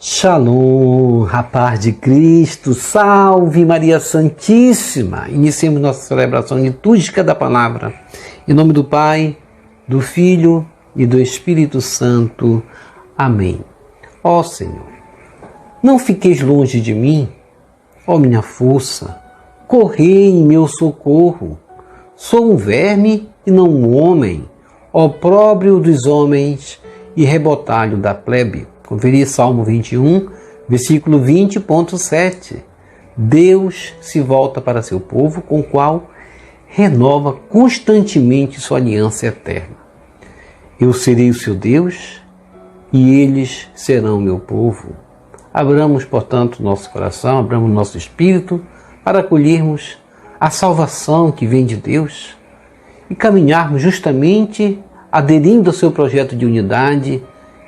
Shalom, rapaz de Cristo, salve Maria Santíssima. Iniciemos nossa celebração litúrgica da palavra. Em nome do Pai, do Filho e do Espírito Santo. Amém. Ó Senhor, não fiqueis longe de mim, ó minha força, correi em meu socorro. Sou um verme e não um homem, opróbrio dos homens e rebotalho da plebe. Conferir Salmo 21, versículo 20.7. Deus se volta para seu povo, com o qual renova constantemente sua aliança eterna. Eu serei o seu Deus e eles serão meu povo. Abramos, portanto, nosso coração, abramos nosso espírito para acolhermos a salvação que vem de Deus e caminharmos justamente aderindo ao seu projeto de unidade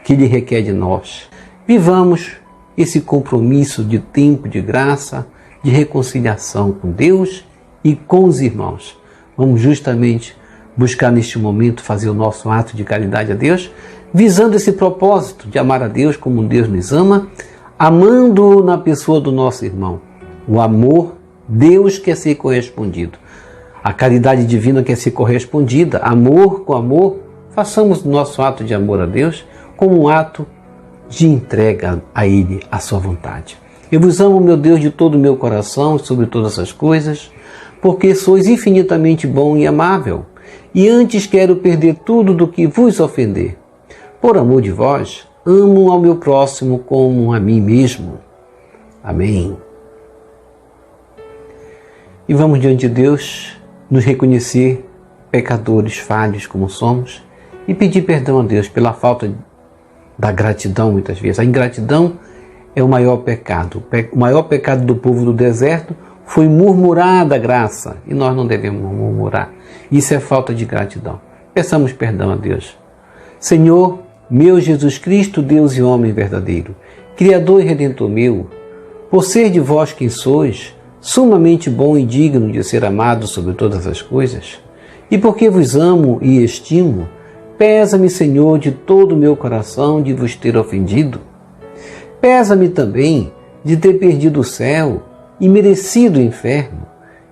que Ele requer de nós. Vivamos esse compromisso de tempo de graça, de reconciliação com Deus e com os irmãos. Vamos justamente buscar neste momento fazer o nosso ato de caridade a Deus, visando esse propósito de amar a Deus como Deus nos ama, amando-o na pessoa do nosso irmão. O amor, Deus quer ser correspondido. A caridade divina quer ser correspondida. Amor com amor, façamos o nosso ato de amor a Deus como um ato de entrega a Ele, a sua vontade. Eu vos amo, meu Deus, de todo o meu coração, sobre todas as coisas, porque sois infinitamente bom e amável, e antes quero perder tudo do que vos ofender. Por amor de vós, amo ao meu próximo como a mim mesmo. Amém. E vamos diante de Deus nos reconhecer pecadores, falhos como somos, e pedir perdão a Deus pela falta da gratidão muitas vezes. A ingratidão é o maior pecado. O maior pecado do povo do deserto foi murmurar da graça. E nós não devemos murmurar. Isso é falta de gratidão. Peçamos perdão a Deus. Senhor, meu Jesus Cristo, Deus e homem verdadeiro, Criador e Redentor meu, por ser de vós quem sois, sumamente bom e digno de ser amado sobre todas as coisas, e porque vos amo e estimo, pesa-me, Senhor, de todo o meu coração de vos ter ofendido. Pesa-me também de ter perdido o céu e merecido o inferno,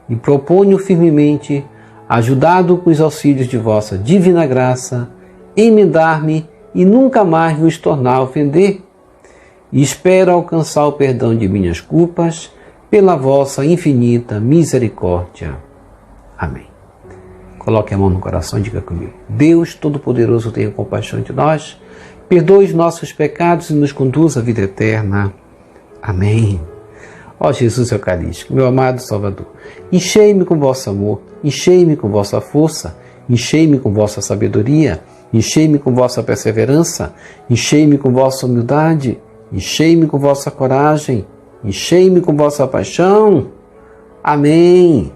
e proponho firmemente, ajudado com os auxílios de vossa divina graça, emendar-me e nunca mais vos tornar a ofender. E espero alcançar o perdão de minhas culpas pela vossa infinita misericórdia. Amém. Coloque a mão no coração e diga comigo: Deus Todo-Poderoso, tenha compaixão de nós, perdoe os nossos pecados e nos conduza à vida eterna. Amém. Ó Jesus Eucarístico, meu amado Salvador, enchei-me com vosso amor, enchei-me com vossa força, enchei-me com vossa sabedoria, enchei-me com vossa perseverança, enchei-me com vossa humildade, enchei-me com vossa coragem, enchei-me com vossa paixão. Amém.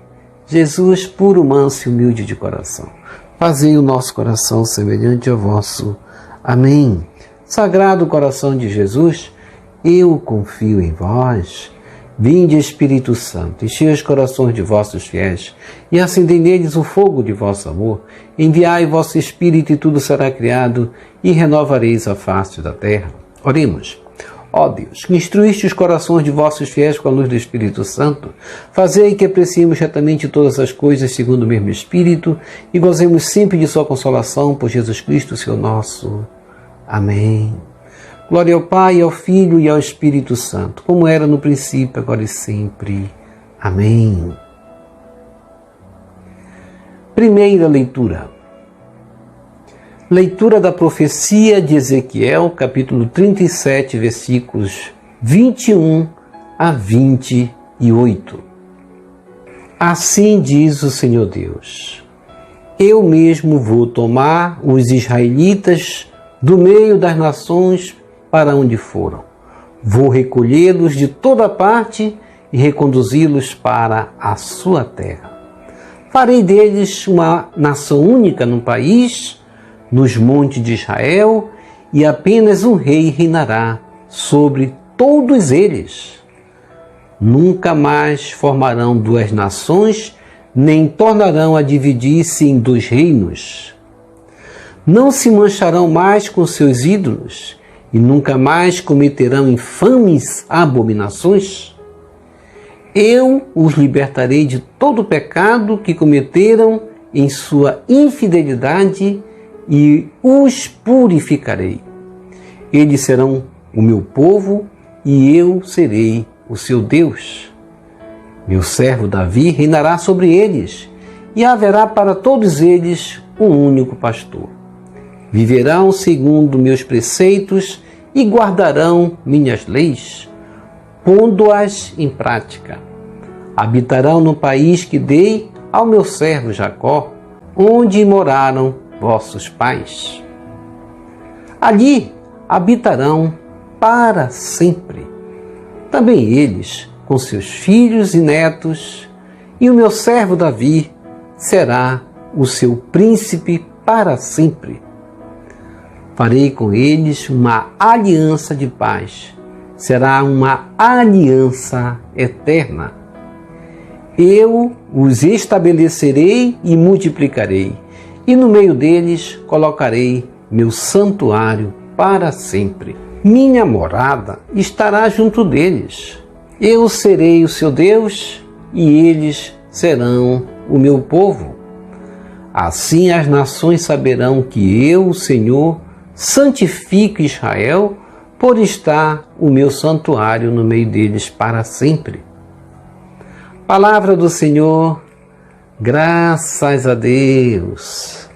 Jesus, puro, manso e humilde de coração, fazei o nosso coração semelhante ao vosso. Amém. Sagrado coração de Jesus, eu confio em vós. Vinde, Espírito Santo, enchei os corações de vossos fiéis e acendei neles o fogo de vosso amor. Enviai vosso Espírito e tudo será criado e renovareis a face da terra. Oremos. Ó Deus, que instruíste os corações de vossos fiéis com a luz do Espírito Santo, fazei que apreciemos retamente todas as coisas segundo o mesmo Espírito e gozemos sempre de sua consolação por Jesus Cristo, Senhor nosso. Amém. Glória ao Pai, ao Filho e ao Espírito Santo, como era no princípio, agora e sempre. Amém. Primeira leitura. Leitura da profecia de Ezequiel, capítulo 37, versículos 21 a 28. Assim diz o Senhor Deus: Eu mesmo vou tomar os israelitas do meio das nações para onde foram. Vou recolhê-los de toda parte e reconduzi-los para a sua terra. Farei deles uma nação única no país, nos montes de Israel, e apenas um rei reinará sobre todos eles. Nunca mais formarão duas nações, nem tornarão a dividir-se em dois reinos. Não se mancharão mais com seus ídolos, e nunca mais cometerão infames abominações? Eu os libertarei de todo o pecado que cometeram em sua infidelidade e os purificarei. Eles serão o meu povo e eu serei o seu Deus. Meu servo Davi reinará sobre eles e haverá para todos eles um único pastor. Viverão segundo meus preceitos e guardarão minhas leis, pondo-as em prática. Habitarão no país que dei ao meu servo Jacó, onde moraram vossos pais. Ali habitarão para sempre. Também eles, com seus filhos e netos, e o meu servo Davi será o seu príncipe para sempre. Farei com eles uma aliança de paz. Será uma aliança eterna. Eu os estabelecerei e multiplicarei, e no meio deles colocarei meu santuário para sempre. Minha morada estará junto deles. Eu serei o seu Deus e eles serão o meu povo. Assim as nações saberão que eu, o Senhor, santifico Israel, por estar o meu santuário no meio deles para sempre. Palavra do Senhor, graças a Deus.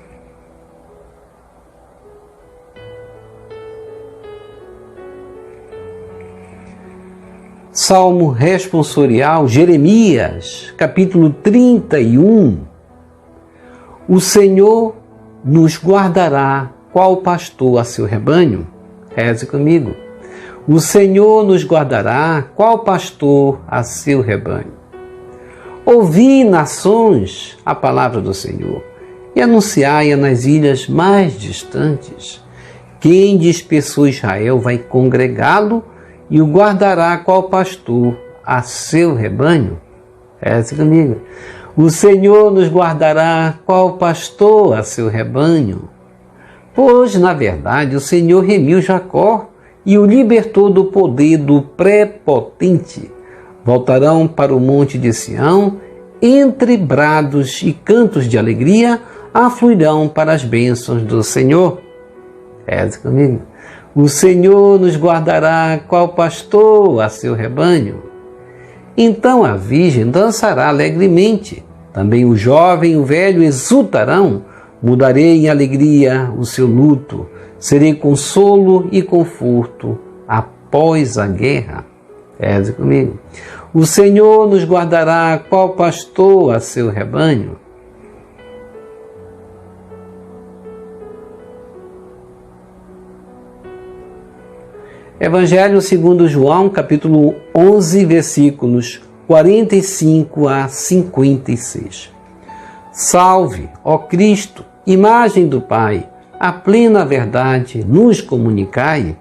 Salmo responsorial, Jeremias, capítulo 31. O Senhor nos guardará qual pastor a seu rebanho. Reze comigo. O Senhor nos guardará qual pastor a seu rebanho. Ouvi, nações, a palavra do Senhor, e anunciai-a nas ilhas mais distantes. Quem dispersou Israel vai congregá-lo e o guardará qual pastor a seu rebanho. Reze comigo. O Senhor nos guardará qual pastor a seu rebanho. Pois, na verdade, o Senhor remiu Jacó e o libertou do poder do prepotente. Voltarão para o monte de Sião, entre brados e cantos de alegria, afluirão para as bênçãos do Senhor. Reze comigo. O Senhor nos guardará qual pastor a seu rebanho. Então a virgem dançará alegremente, também o jovem e o velho exultarão. Mudarei em alegria o seu luto, serei consolo e conforto após a guerra. Reze comigo. O Senhor nos guardará qual pastor a seu rebanho. Evangelho segundo João, capítulo 11, versículos 45 a 56. Salve, ó Cristo, imagem do Pai, a plena verdade nos comunicai.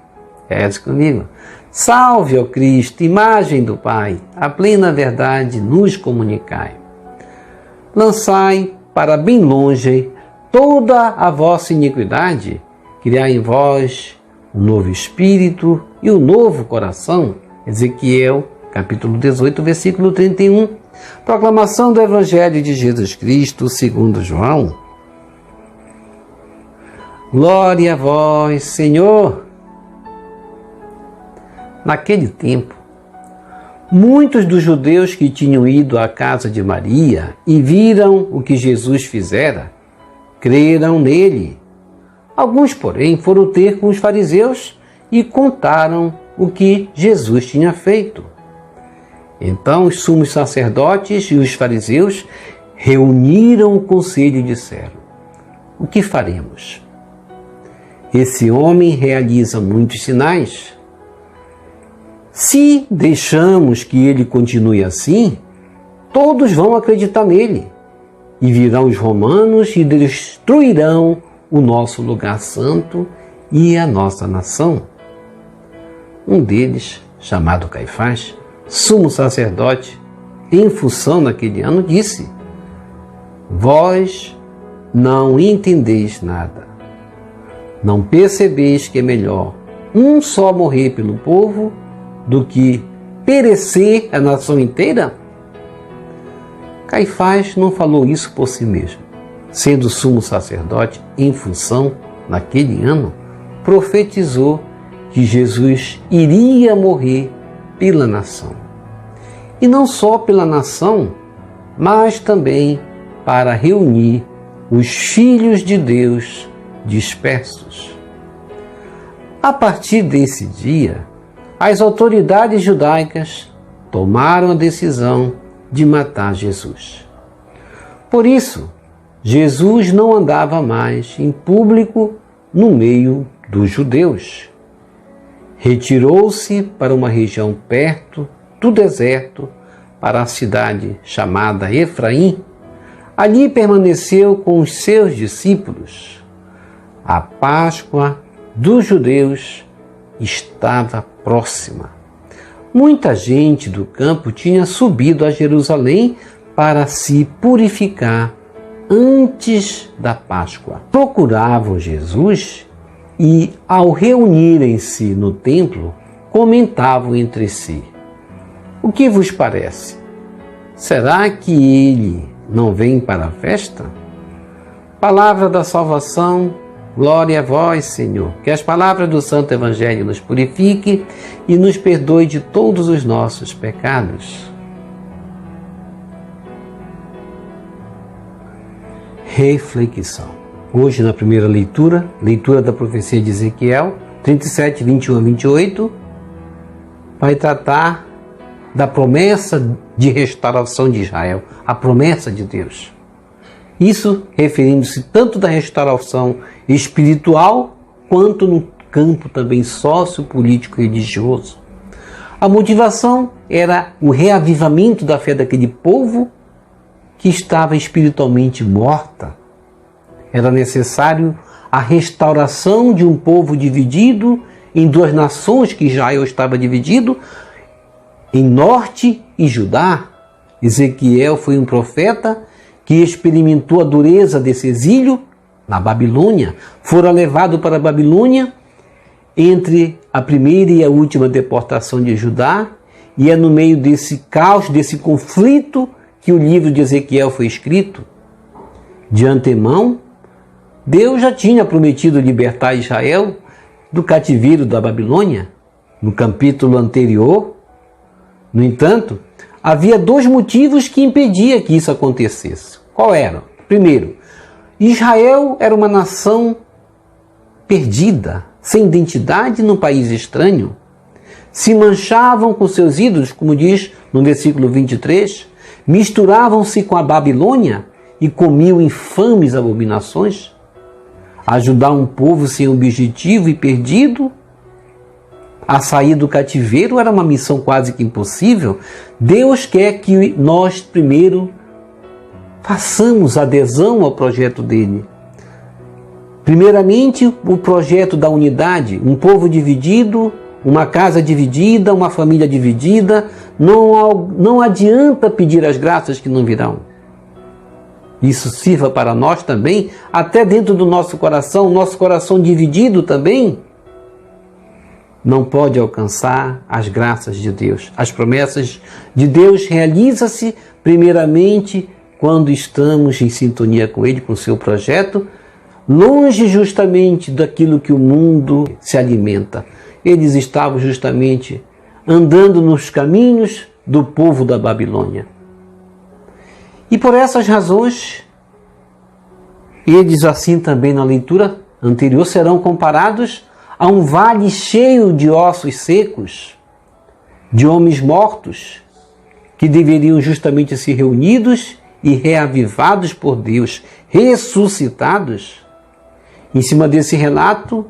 Reze comigo. Salve, ó Cristo, imagem do Pai, a plena verdade nos comunicai. Lançai para bem longe toda a vossa iniquidade, criai em vós um novo espírito e um novo coração. Ezequiel, capítulo 18, versículo 31. Proclamação do Evangelho de Jesus Cristo segundo João. Glória a vós, Senhor. Naquele tempo, muitos dos judeus que tinham ido à casa de Maria e viram o que Jesus fizera, creram nele. Alguns, porém, foram ter com os fariseus e contaram o que Jesus tinha feito. Então os sumos sacerdotes e os fariseus reuniram o conselho e disseram: o que faremos? Esse homem realiza muitos sinais. Se deixamos que ele continue assim, todos vão acreditar nele, e virão os romanos e destruirão o nosso lugar santo e a nossa nação. Um deles, chamado Caifás, sumo sacerdote, em função naquele ano, disse: vós não entendeis nada. Não percebeis que é melhor um só morrer pelo povo do que perecer a nação inteira? Caifás não falou isso por si mesmo. Sendo sumo sacerdote em função, naquele ano, profetizou que Jesus iria morrer pela nação. E não só pela nação, mas também para reunir os filhos de Deus dispersos. A partir desse dia, as autoridades judaicas tomaram a decisão de matar Jesus. Por isso, Jesus não andava mais em público no meio dos judeus. Retirou-se para uma região perto do deserto, para a cidade chamada Efraim. Ali permaneceu com os seus discípulos. A Páscoa dos judeus estava próxima. Muita gente do campo tinha subido a Jerusalém para se purificar antes da Páscoa. Procuravam Jesus e, ao reunirem-se no templo, comentavam entre si: o que vos parece? Será que ele não vem para a festa? Palavra da salvação, glória a vós, Senhor. Que as palavras do Santo Evangelho nos purifique e nos perdoe de todos os nossos pecados. Reflexão. Hoje, na primeira leitura da profecia de Ezequiel, 37, 21 a 28, vai tratar da promessa de restauração de Israel, a promessa de Deus. Isso referindo-se tanto da restauração espiritual, quanto no campo também sociopolítico e religioso. A motivação era o reavivamento da fé daquele povo que estava espiritualmente morta. Era necessário a restauração de um povo dividido em duas nações, que Israel estava dividido em norte e Judá. Ezequiel foi um profeta que experimentou a dureza desse exílio na Babilônia. Fora levado para a Babilônia entre a primeira e a última deportação de Judá, e é no meio desse caos, desse conflito, que o livro de Ezequiel foi escrito. De antemão, Deus já tinha prometido libertar Israel do cativeiro da Babilônia, no capítulo anterior. No entanto, havia dois motivos que impediam que isso acontecesse. Qual era? Primeiro, Israel era uma nação perdida, sem identidade num país estranho. Se manchavam com seus ídolos, como diz no versículo 23, misturavam-se com a Babilônia e comiam infames abominações. Ajudar um povo sem objetivo e perdido a sair do cativeiro era uma missão quase que impossível. Deus quer que nós primeiro façamos adesão ao projeto dele. Primeiramente, o projeto da unidade. Um povo dividido, uma casa dividida, uma família dividida. Não adianta pedir as graças que não virão. Isso sirva para nós também, até dentro do nosso coração dividido também não pode alcançar as graças de Deus. As promessas de Deus realizam-se primeiramente quando estamos em sintonia com Ele, com o seu projeto, longe justamente daquilo que o mundo se alimenta. Eles estavam justamente andando nos caminhos do povo da Babilônia. E por essas razões, eles assim também na leitura anterior serão comparados a um vale cheio de ossos secos, de homens mortos, que deveriam justamente ser reunidos e reavivados por Deus, ressuscitados. Em cima desse relato,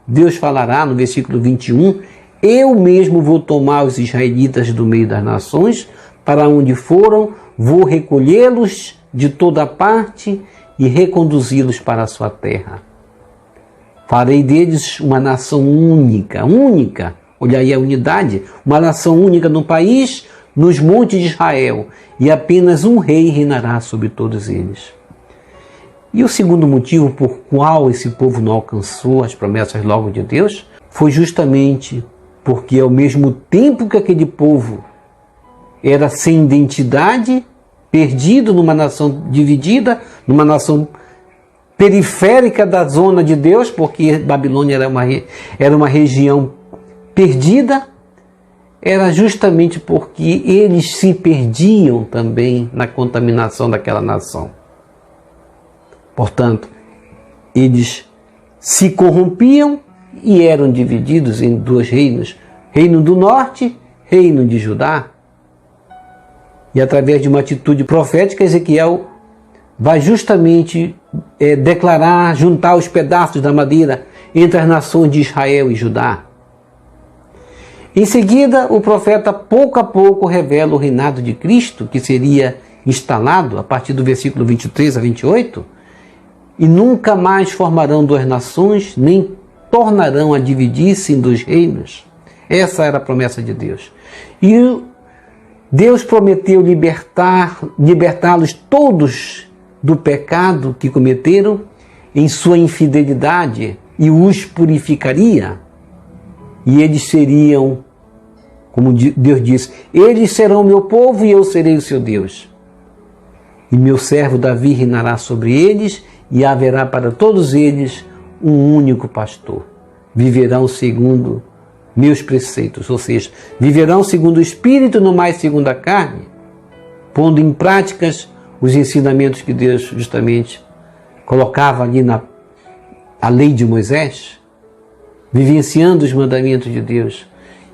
Deus falará no versículo 21, eu mesmo vou tomar os israelitas do meio das nações, para onde foram, vou recolhê-los de toda parte e reconduzi-los para a sua terra. Farei deles uma nação única, olha aí a unidade, uma nação única no país, nos montes de Israel, e apenas um rei reinará sobre todos eles. E o segundo motivo por qual esse povo não alcançou as promessas logo de Deus foi justamente porque ao mesmo tempo que aquele povo era sem identidade, perdido numa nação dividida, numa nação periférica da zona de Deus, porque Babilônia era uma região perdida, era justamente porque eles se perdiam também na contaminação daquela nação. Portanto, eles se corrompiam e eram divididos em dois reinos, reino do norte, reino de Judá. E através de uma atitude profética, Ezequiel vai justamente declarar, juntar os pedaços da madeira entre as nações de Israel e Judá. Em seguida, o profeta pouco a pouco revela o reinado de Cristo, que seria instalado a partir do versículo 23 a 28, e nunca mais formarão duas nações, nem tornarão a dividir-se em dois reinos. Essa era a promessa de Deus. E Deus prometeu libertá-los todos do pecado que cometeram em sua infidelidade e os purificaria. E eles seriam, como Deus disse, eles serão meu povo e eu serei o seu Deus. E meu servo Davi reinará sobre eles e haverá para todos eles um único pastor. Viverão segundo meus preceitos, ou seja, viverão segundo o Espírito, não mais segundo a carne, pondo em práticas os ensinamentos que Deus justamente colocava ali na lei de Moisés, vivenciando os mandamentos de Deus.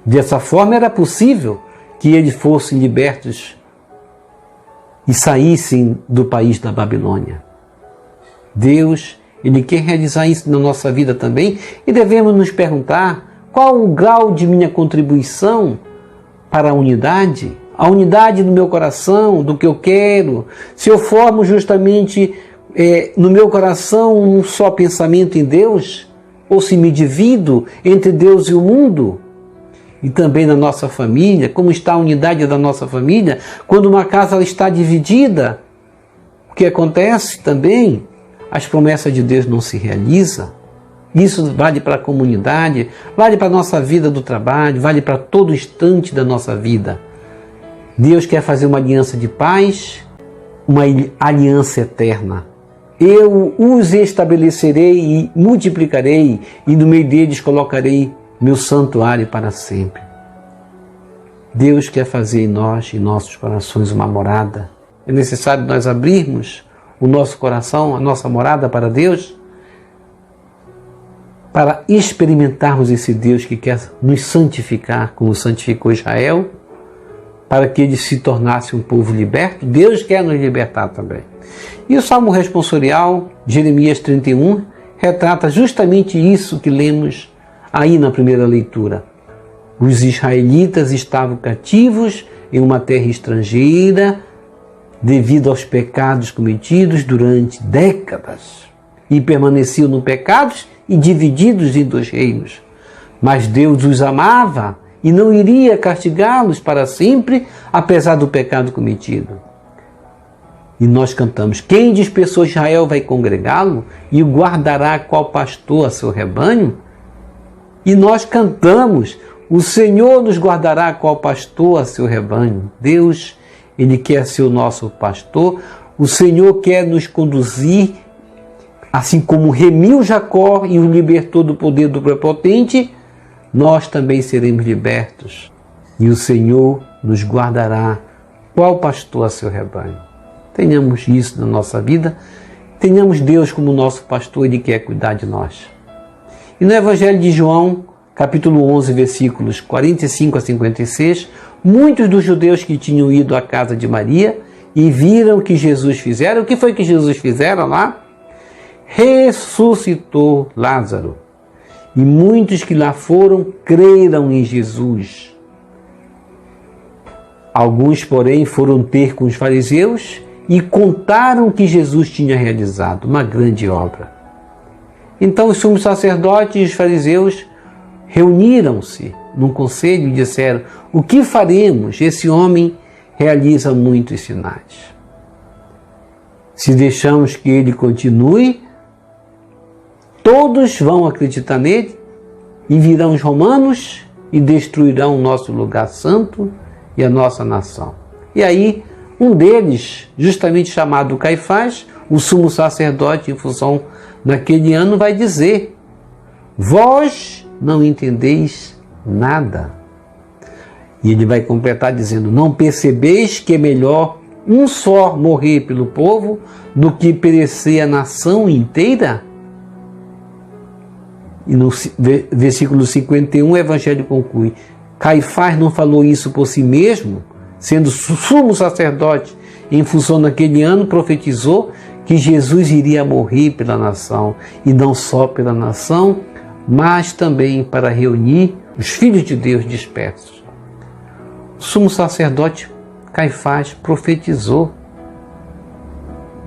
Dessa forma era possível que eles fossem libertos e saíssem do país da Babilônia. Deus, Ele quer realizar isso na nossa vida também, e devemos nos perguntar qual o grau de minha contribuição para a unidade do meu coração, do que eu quero, se eu formo justamente no meu coração um só pensamento em Deus, ou se me divido entre Deus e o mundo. E também na nossa família, como está a unidade da nossa família, quando uma casa está dividida, o que acontece também? As promessas de Deus não se realizam. Isso vale para a comunidade, vale para a nossa vida do trabalho, vale para todo instante da nossa vida. Deus quer fazer uma aliança de paz, uma aliança eterna. Eu os estabelecerei e multiplicarei, e no meio deles colocarei meu santuário para sempre. Deus quer fazer em nós, em nossos corações, uma morada. É necessário nós abrirmos o nosso coração, a nossa morada para Deus, para experimentarmos esse Deus que quer nos santificar, como santificou Israel, para que ele se tornasse um povo liberto. Deus quer nos libertar também. E o Salmo responsorial, Jeremias 31, retrata justamente isso que lemos aí na primeira leitura. Os israelitas estavam cativos em uma terra estrangeira devido aos pecados cometidos durante décadas e permaneciam no pecado e divididos em dois reinos. Mas Deus os amava e não iria castigá-los para sempre, apesar do pecado cometido. E nós cantamos: quem dispersou Israel vai congregá-lo e o guardará qual pastor a seu rebanho? E nós cantamos: o Senhor nos guardará qual pastor a seu rebanho. Deus, Ele quer ser o nosso pastor. O Senhor quer nos conduzir, assim como remiu Jacó e o libertou do poder do prepotente, nós também seremos libertos. E o Senhor nos guardará qual pastor a seu rebanho. Tenhamos isso na nossa vida, tenhamos Deus como nosso pastor, Ele quer cuidar de nós. E no Evangelho de João, capítulo 11, versículos 45 a 56, muitos dos judeus que tinham ido à casa de Maria e viram o que Jesus fizera. O que foi que Jesus fizera lá? Ressuscitou Lázaro. E muitos que lá foram creram em Jesus. Alguns, porém, foram ter com os fariseus e contaram que Jesus tinha realizado uma grande obra. Então os sumos sacerdotes e os fariseus reuniram-se num conselho e disseram: o que faremos? Esse homem realiza muitos sinais. Se deixamos que ele continue, todos vão acreditar nele e virão os romanos e destruirão o nosso lugar santo e a nossa nação. E aí, um deles, justamente chamado Caifás, o sumo sacerdote em função daquele ano, vai dizer: vós não entendeis nada. E ele vai completar dizendo: não percebeis que é melhor um só morrer pelo povo do que perecer a nação inteira? E no versículo 51 o Evangelho conclui: Caifás não falou isso por si mesmo, sendo sumo sacerdote em função daquele ano, profetizou que Jesus iria morrer pela nação, e não só pela nação, mas também para reunir os filhos de Deus dispersos. O sumo sacerdote Caifás profetizou: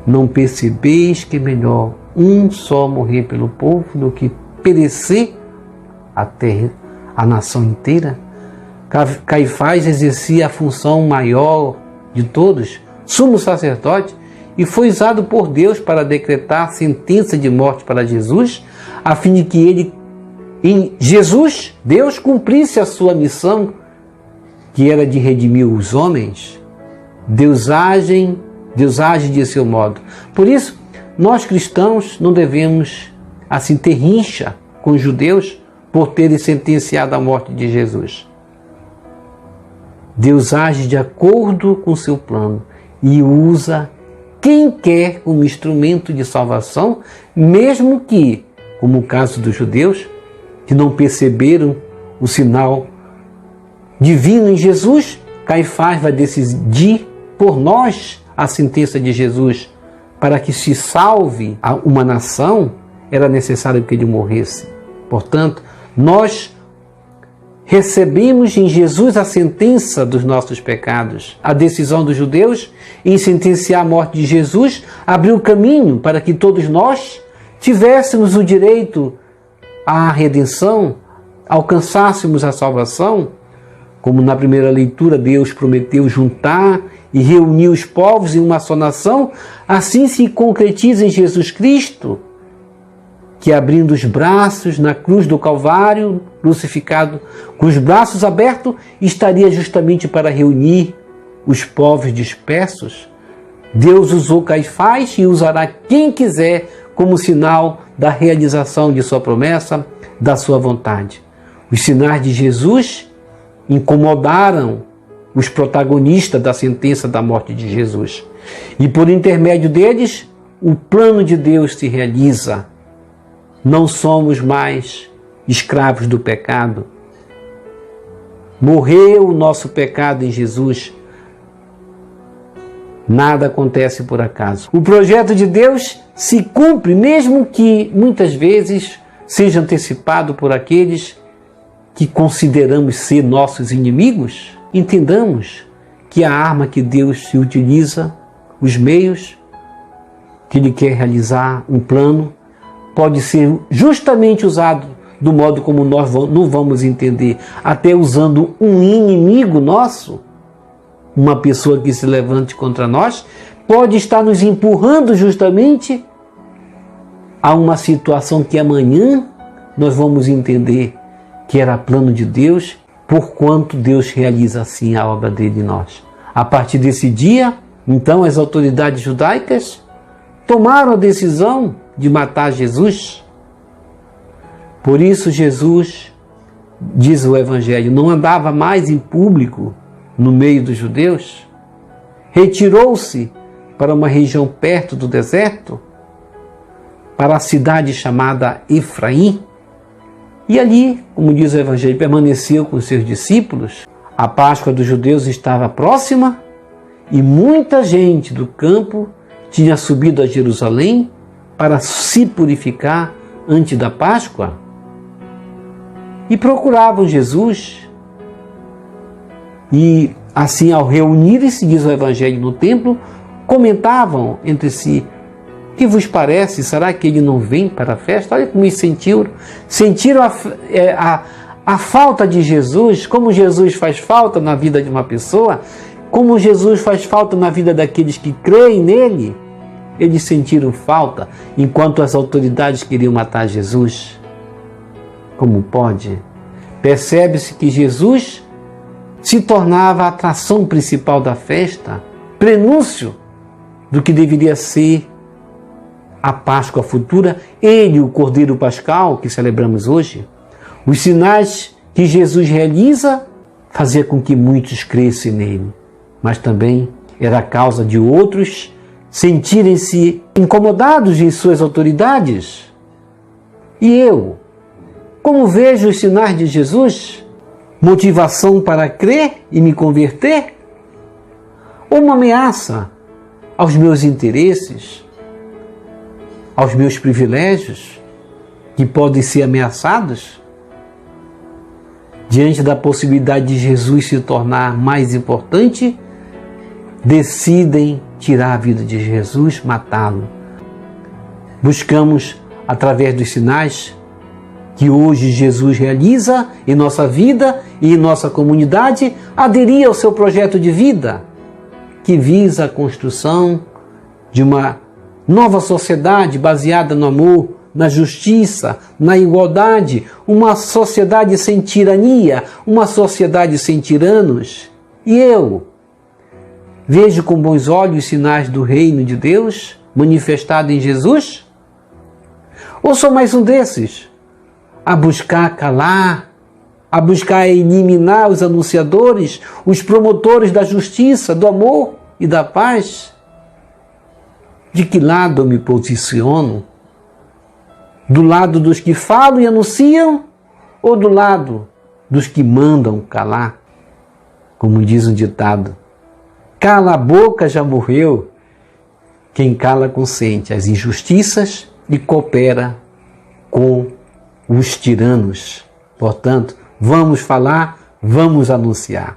não percebeis que é melhor um só morrer pelo povo do que perecer a terra, a nação inteira? Caifás exercia a função maior de todos, sumo sacerdote, e foi usado por Deus para decretar sentença de morte para Jesus, a fim de que ele, em Jesus, Deus cumprisse a sua missão, que era de redimir os homens. Deus age de seu modo. Por isso, nós cristãos não devemos assim ter rincha com os judeus por terem sentenciado a morte de Jesus. Deus age de acordo com seu plano e usa quem quer como instrumento de salvação, mesmo que, como o caso dos judeus, que não perceberam o sinal divino em Jesus, Caifás vai decidir por nós a sentença de Jesus. Para que se salve uma nação, era necessário que ele morresse. Portanto, nós recebemos em Jesus a sentença dos nossos pecados. A decisão dos judeus em sentenciar a morte de Jesus abriu caminho para que todos nós tivéssemos o direito à redenção, alcançássemos a salvação. Como na primeira leitura Deus prometeu juntar e reunir os povos em uma só nação, assim se concretiza em Jesus Cristo, que abrindo os braços na cruz do Calvário, crucificado com os braços abertos, estaria justamente para reunir os povos dispersos. Deus usou Caifás e usará quem quiser como sinal da realização de sua promessa, da sua vontade. Os sinais de Jesus incomodaram os protagonistas da sentença da morte de Jesus. E por intermédio deles, o plano de Deus se realiza. Não somos mais escravos do pecado. Morreu o nosso pecado em Jesus. Nada acontece por acaso. O projeto de Deus se cumpre, mesmo que muitas vezes seja antecipado por aqueles que consideramos ser nossos inimigos. Entendamos que a arma que Deus se utiliza, os meios que Ele quer realizar um plano, pode ser justamente usado do modo como nós não vamos entender, até usando um inimigo nosso, uma pessoa que se levante contra nós, pode estar nos empurrando justamente a uma situação que amanhã nós vamos entender que era plano de Deus, porquanto Deus realiza assim a obra dele em nós. A partir desse dia, então, as autoridades judaicas tomaram a decisão de matar Jesus. Por isso Jesus, diz o Evangelho, não andava mais em público no meio dos judeus, retirou-se para uma região perto do deserto, para a cidade chamada Efraim, e ali, como diz o Evangelho, permaneceu com seus discípulos. A Páscoa dos judeus estava próxima e muita gente do campo tinha subido a Jerusalém para se purificar antes da Páscoa e procuravam Jesus. E assim, ao reunirem-se, diz o Evangelho, no templo, comentavam entre si: o que vos parece? Será que ele não vem para a festa? Olha como eles sentiram a falta de Jesus, como Jesus faz falta na vida de uma pessoa, como Jesus faz falta na vida daqueles que creem nele. Eles sentiram falta enquanto as autoridades queriam matar Jesus. Como pode? Percebe-se que Jesus se tornava a atração principal da festa, prenúncio do que deveria ser a Páscoa futura, ele, o Cordeiro Pascal, que celebramos hoje. Os sinais que Jesus realiza fazia com que muitos crescem nele, mas também era a causa de outros sentirem-se incomodados em suas autoridades. E eu, como vejo os sinais de Jesus? Motivação para crer e me converter? Ou uma ameaça aos meus interesses, aos meus privilégios, que podem ser ameaçados? Diante da possibilidade de Jesus se tornar mais importante, decidem tirar a vida de Jesus, matá-lo. Buscamos, através dos sinais que hoje Jesus realiza em nossa vida e em nossa comunidade, aderir ao seu projeto de vida, que visa a construção de uma nova sociedade baseada no amor, na justiça, na igualdade, uma sociedade sem tirania, uma sociedade sem tiranos. E eu vejo com bons olhos os sinais do reino de Deus manifestado em Jesus? Ou sou mais um desses, a buscar calar, a buscar eliminar os anunciadores, os promotores da justiça, do amor e da paz? De que lado eu me posiciono? Do lado dos que falam e anunciam ou do lado dos que mandam calar? Como diz um ditado, cala a boca já morreu, quem cala consente as injustiças e coopera com os tiranos. Portanto, vamos falar, vamos anunciar.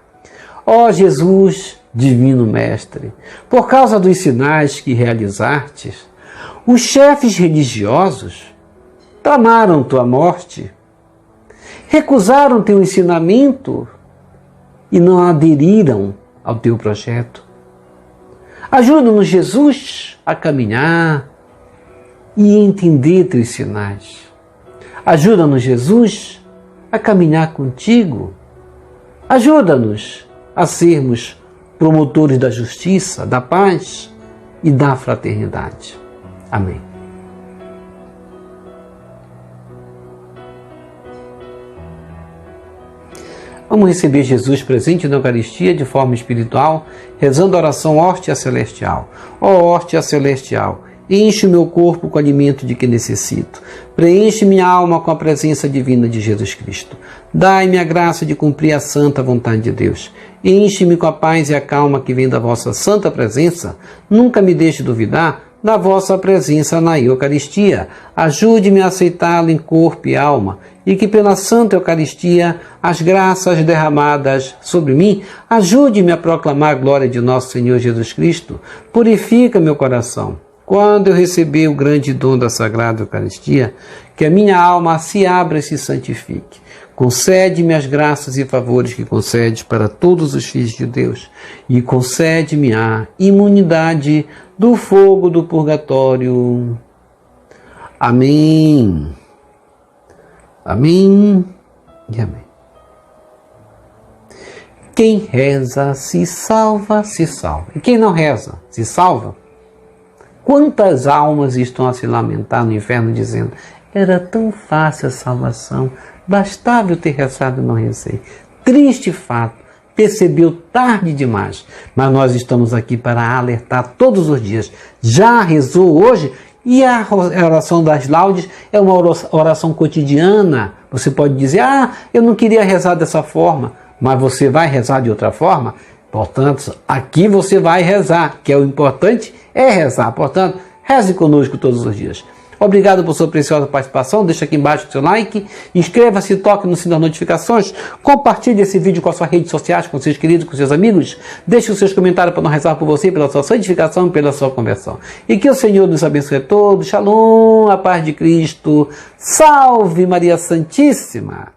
Ó Jesus, Divino Mestre, por causa dos sinais que realizastes, os chefes religiosos tramaram tua morte, recusaram teu ensinamento e não aderiram ao teu projeto. Ajuda-nos, Jesus, a caminhar e entender teus sinais. Ajuda-nos, Jesus, a caminhar contigo. Ajuda-nos a sermos promotores da justiça, da paz e da fraternidade. Amém. Vamos receber Jesus presente na Eucaristia de forma espiritual, rezando a oração Hóstia Celestial. Ó Hóstia Celestial, enche o meu corpo com o alimento de que necessito. Preenche minha alma com a presença divina de Jesus Cristo. Dai-me a graça de cumprir a santa vontade de Deus. Enche-me com a paz e a calma que vem da vossa santa presença. Nunca me deixe duvidar da vossa presença na Eucaristia. Ajude-me a aceitá-la em corpo e alma, e que pela Santa Eucaristia as graças derramadas sobre mim ajude-me a proclamar a glória de nosso Senhor Jesus Cristo. Purifica meu coração. Quando eu receber o grande dom da Sagrada Eucaristia, que a minha alma se abra e se santifique. Concede-me as graças e favores que concedes para todos os filhos de Deus, e concede-me a imunidade do fogo do purgatório. Amém. Amém e amém. Quem reza se salva, se salva. E quem não reza, se salva. Quantas almas estão a se lamentar no inferno dizendo: era tão fácil a salvação, bastava eu ter rezado e não rezei. Triste fato, percebeu tarde demais. Mas nós estamos aqui para alertar todos os dias. Já rezou hoje? E a oração das laudes é uma oração cotidiana. Você pode dizer: eu não queria rezar dessa forma, mas você vai rezar de outra forma. Portanto, aqui você vai rezar, que é o importante, é rezar. Portanto, reze conosco todos os dias. Obrigado por sua preciosa participação. Deixa aqui embaixo o seu like, inscreva-se, toque no sino das notificações, compartilhe esse vídeo com as suas redes sociais, com seus queridos, com seus amigos. Deixe os seus comentários para nós rezar por você, pela sua santificação e pela sua conversão. E que o Senhor nos abençoe a todos. Shalom, a paz de Cristo. Salve Maria Santíssima!